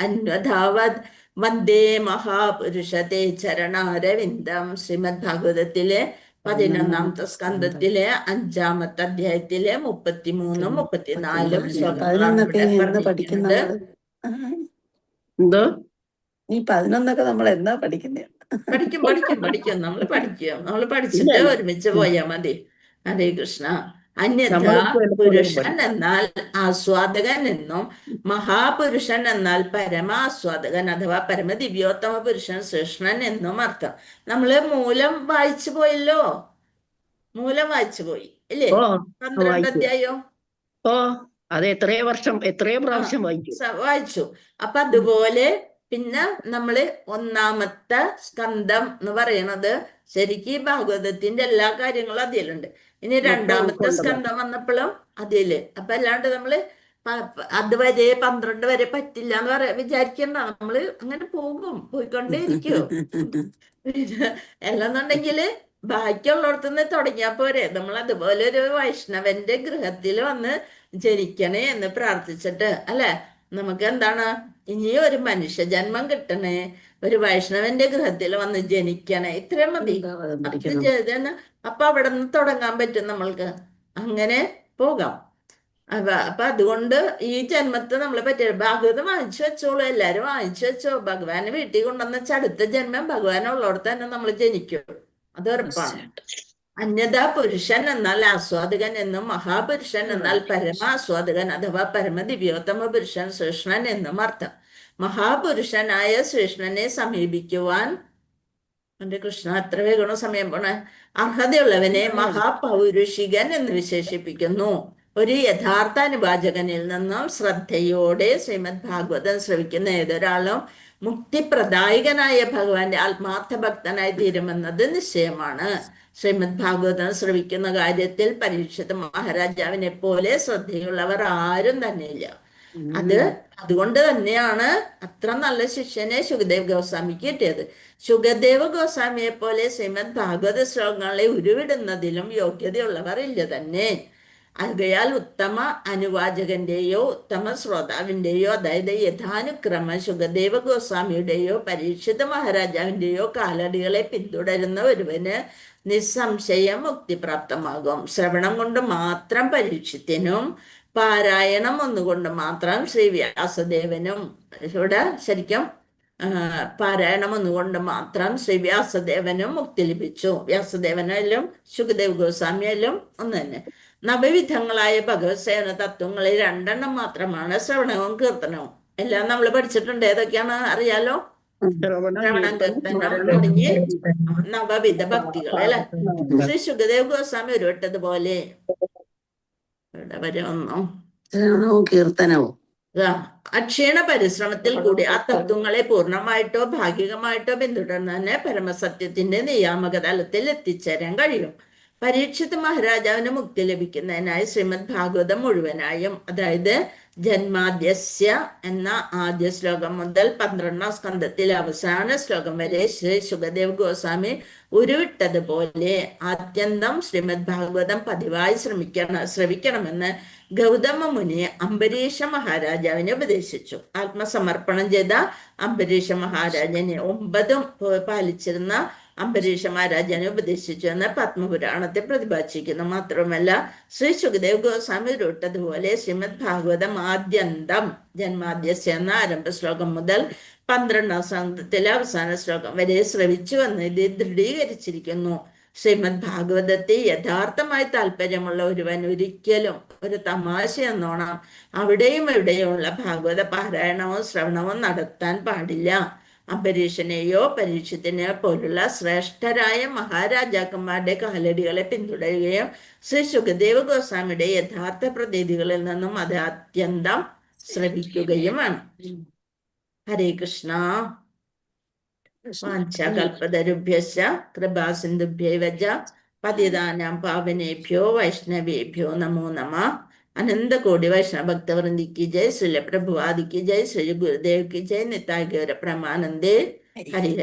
അന്വധാവത് വന്ദേ മഹാപുരുഷത്തെ ചരണാരവിന്ദം. ശ്രീമദ് ഭാഗവതത്തിലെ 11-ാമത്തെ സ്കന്ധത്തിലെ 5-ാമത്തെ അധ്യായത്തിലെ 33-ഉം 34-ഉം ശ്ലോകങ്ങളാണ് പറഞ്ഞിരിക്കുന്നത്. എന്തോ നീ 11 നമ്മൾ എന്നാ പഠിക്കുന്നേ? പഠിക്കും നമ്മൾ പഠിച്ചിട്ട് ഒരുമിച്ച് പോയാ മതി. ഹരേ കൃഷ്ണ. അന്യഥ പുരുഷൻ എന്നാൽ ആസ്വാദകൻ എന്നും മഹാപുരുഷൻ എന്നാൽ പരമാസ്വാദകൻ അഥവാ പരമദിവ്യോത്തമ പുരുഷൻ കൃഷ്ണൻ എന്നും അർത്ഥം. നമ്മള് മൂലം വായിച്ചു പോയല്ലോ. മൂലം വായിച്ചു പോയി അല്ലേ? 12 അധ്യായം. അത് എത്രയോ പ്രാവശ്യം വായിച്ചു. അപ്പൊ അതുപോലെ പിന്നെ നമ്മള് 1-ാമത്തെ സ്കന്ധം എന്ന് പറയുന്നത് ശരിക്കും ഭാഗവതത്തിന്റെ എല്ലാ കാര്യങ്ങളും അതിലുണ്ട്. ഇനി 2-ാമത്തെ സ്കന്ധം വന്നപ്പോഴും അതില്. അപ്പൊ അല്ലാണ്ട് നമ്മള് അതുവരെ 12 വരെ പറ്റില്ല എന്ന് വിചാരിക്കണ്ട. നമ്മള് അങ്ങനെ പോയിക്കൊണ്ടേയിരിക്കും. അല്ലെന്നുണ്ടെങ്കില് ബാക്കിയുള്ളിടത്തുനിന്ന് തുടങ്ങിയാ പോരെ. നമ്മൾ അതുപോലെ ഒരു വൈഷ്ണവന്റെ ഗൃഹത്തിൽ വന്ന് ജനിക്കണേ എന്ന് പ്രാർത്ഥിച്ചിട്ട് അല്ലെ, നമുക്ക് എന്താണ് ഇനി ഒരു മനുഷ്യ ജന്മം കിട്ടണേ, ഒരു വൈഷ്ണവന്റെ ഗൃഹത്തിൽ വന്ന് ജനിക്കണേ, ഇത്രയും മതി. വൃന്ദാവനം അത് പഠിക്കണം. ചെയ്തെന്ന് അപ്പൊ അവിടെ നിന്ന് തുടങ്ങാൻ പറ്റും നമ്മൾക്ക്, അങ്ങനെ പോകാം. അപ്പൊ അതുകൊണ്ട് ഈ ജന്മത്തെ നമ്മളെ പറ്റിയ ഭാഗവതം വാങ്ങിച്ചു വെച്ചോളൂ, എല്ലാരും വാങ്ങിച്ചു വെച്ചോ. ഭഗവാന് വീട്ടിൽ കൊണ്ടുവന്ന അടുത്ത ജന്മം ഭഗവാനുള്ളടത്ത് തന്നെ നമ്മൾ ജനിക്കും, അത് ഉറപ്പാണ്. അന്യഥാ പുരുഷൻ എന്നാൽ ആസ്വാദകൻ എന്നും മഹാപുരുഷൻ എന്നാൽ പരമാസ്വാദകൻ അഥവാ പരമദിവ്യോത്തമ പുരുഷൻ ശ്രീകൃഷ്ണൻ എന്നും അർത്ഥം. മഹാപുരുഷനായ ശ്രീകൃഷ്ണനെ സമീപിക്കുവാൻ എന്റെ കൃഷ്ണ അത്ര വേഗം സമയം പോണേ, അർഹതയുള്ളവനെ മഹാപൗരുഷികൻ എന്ന് വിശേഷിപ്പിക്കുന്നു. ഒരു യഥാർത്ഥ അനുവാചകനിൽ നിന്നും ശ്രദ്ധയോടെ ശ്രീമദ് ഭാഗവതം ശ്രവിക്കുന്ന ഏതൊരാളും മുക്തിപ്രദായകനായ ഭഗവാന്റെ ആത്മാർത്ഥ ഭക്തനായി തീരുമെന്നത് നിശ്ചയമാണ്. ശ്രീമദ് ഭാഗവതം ശ്രവിക്കുന്ന കാര്യത്തിൽ പരീക്ഷിത് മഹാരാജാവിനെ പോലെ ശ്രദ്ധയുള്ളവർ ആരും തന്നെയില്ല. അതുകൊണ്ട് തന്നെയാണ് അത്ര നല്ല ശിഷ്യനെ ശുകദേവ് ഗോസ്വാമിക്ക് കിട്ടിയത്. ശുകദേവ് ഗോസ്വാമിയെ പോലെ ശ്രീമദ് ഭാഗവത ശ്ലോകങ്ങളെ ഉരുവിടുന്നതിലും യോഗ്യതയുള്ളവർ ഇല്ല തന്നെ. ആകയാൽ ഉത്തമ അനുവാചകന്റെയോ ഉത്തമ ശ്രോതാവിന്റെയോ, അതായത് യഥാനുക്രമ ശുകദേവ ഗോസ്വാമിയുടെയോ പരീക്ഷിത മഹാരാജാവിന്റെയോ കാലടികളെ പിന്തുടരുന്ന ഒരുവന് നിസ്സംശയം മുക്തിപ്രാപ്തമാകും. ശ്രവണം കൊണ്ട് മാത്രം പരീക്ഷത്തിനും പാരായണം ഒന്നുകൊണ്ട് മാത്രം ശ്രീ വ്യാസദേവനും, ഇവിടെ ശരിക്കും പാരായണം ഒന്നുകൊണ്ട് മാത്രം ശ്രീ വ്യാസദേവനും മുക്തി ലഭിച്ചു. വ്യാസദേവനായാലും ശുകദേവ് ഗോസ്വാമിയായാലും ഒന്ന് തന്നെ. നവവിധങ്ങളായ ഭഗവത് സേവന തത്വങ്ങളിൽ 2 മാത്രമാണ് ശ്രവണവും കീർത്തനവും. എല്ലാം നമ്മൾ പഠിച്ചിട്ടുണ്ട്. ഏതൊക്കെയാണ് അറിയാലോ? ശ്രവണം, കീർത്തനം തുടങ്ങി നവവിധ ഭക്തികൾ അല്ലെ. ശ്രീ ശുകദേവ് ഗോസ്വാമി ഉരുവിട്ടതുപോലെ ഇവിടെ വരെ ഒന്നും ശ്രവണവും കീർത്തനവും അക്ഷീണ പരിശ്രമത്തിൽ കൂടി ആ തത്വങ്ങളെ പൂർണ്ണമായിട്ടോ ഭാഗികമായിട്ടോ പിന്തുടർന്ന് പരമസത്യത്തിന്റെ നിയാമക തലത്തിൽ എത്തിച്ചേരാൻ കഴിയും. പരീക്ഷിത് മഹാരാജാവിന് മുക്തി ലഭിക്കുന്നതിനായി ശ്രീമദ് ഭാഗവതം മുഴുവനായും, അതായത് ജന്മാദ്യസ്യ എന്ന ആദ്യ ശ്ലോകം മുതൽ 12ാം സ്കന്ധത്തിലെ അവസാന ശ്ലോകം വരെ ശ്രീ ശുകദേവ് ഗോസ്വാമി ഉരുവിട്ടതുപോലെ ആദ്യന്തം ശ്രീമദ് ഭാഗവതം പതിവായി ശ്രവിക്കണമെന്ന് ഗൗതമ മുനി അംബരീഷ മഹാരാജാവിനെ ഉപദേശിച്ചു. ആത്മസമർപ്പണം ചെയ്ത അംബരീഷ മഹാരാജനെ 9 പാലിച്ചിരുന്ന അംബരീഷ മഹാരാജാനെ ഉപദേശിച്ചു എന്ന് പത്മപുരാണത്തെ പ്രതിപാദിക്കുന്നു. മാത്രമല്ല ശ്രീ ശുകദേവ് ഗോസ്വാമി ഉരുവിട്ടതുപോലെ ശ്രീമദ് ഭാഗവതം ആദ്യന്തം ജന്മാദ്യസ്യ എന്ന ആരംഭ ശ്ലോകം മുതൽ 12ാം സ്കന്ധത്തിലെ അവസാന ശ്ലോകം വരെ ശ്രവിച്ചു എന്ന് ഇത് ദൃഢീകരിച്ചിരിക്കുന്നു. ശ്രീമദ് ഭാഗവതത്തെ യഥാർത്ഥമായി താല്പര്യമുള്ള ഒരുവൻ ഒരിക്കലും ഒരു തമാശ എന്നോണം അവിടെയും ഇവിടെയുമുള്ള ഭാഗവത പാരായണവും ശ്രവണവും നടത്താൻ പാടില്ല. അംബരീഷനെയോ പരീക്ഷത്തിനെയോ പോലുള്ള ശ്രേഷ്ഠരായ മഹാരാജാക്കന്മാരുടെ കാലടികളെ പിന്തുടരുകയും ശ്രീ ശുകദേവ് ഗോസ്വാമിയുടെ യഥാർത്ഥ പ്രതീതികളിൽ നിന്നും അത് അത്യന്തം ശ്രവിക്കുകയും വേണം. ഹരേ കൃഷ്ണ. വാഞ്ചാകൽപതരുഭ്യശ്ച കൃപാസിന്ധുഭ്യൈവ ച പതിതാനാം പാവനേഭ്യോ വൈഷ്ണവേഭ്യോ നമോ നമഃ. अनंत कोटि वैष्णव भक्त वृंद की जय, श्रील प्रभुपाद की जय, श्री गुरुदेव की जय, निताय गौर प्रेमानंदे हरि।